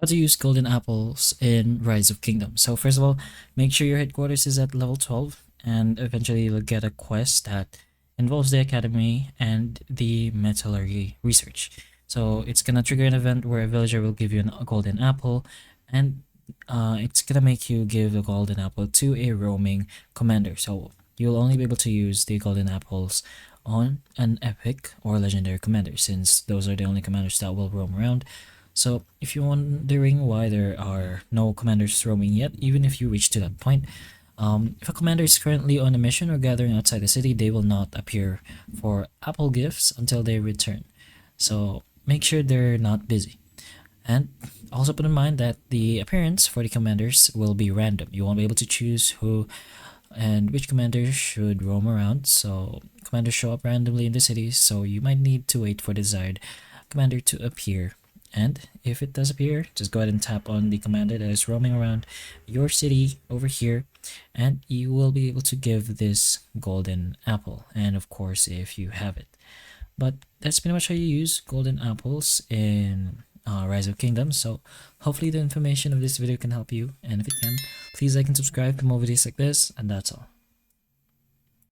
How to use golden apples in Rise of Kingdoms. So first of all, make sure your headquarters is at level 12, and eventually you'll get a quest that involves the academy and the metallurgy research. So it's gonna trigger an event where a villager will give you a golden apple, and it's gonna make you give the golden apple to a roaming commander. So you'll only be able to use the golden apples on an epic or legendary commander, since those are the only commanders that will roam around. So if you're wondering why there are no commanders roaming yet, even if you reach to that point, if a commander is currently on a mission or gathering outside the city, they will not appear for apple gifts until they return. So make sure they're not busy. And also put in mind that the appearance for the commanders will be random. You won't be able to choose who and which commanders should roam around. So commanders show up randomly in the cities, so you might need to wait for the desired commander to appear. And if it does appear, just go ahead and tap on the commander that is roaming around your city over here, and you will be able to give this golden apple, and of course if you have it. But that's pretty much how you use golden apples in Rise of Kingdoms. So hopefully the information of this video can help you, and if it can, please like and subscribe for more videos like this, and that's all.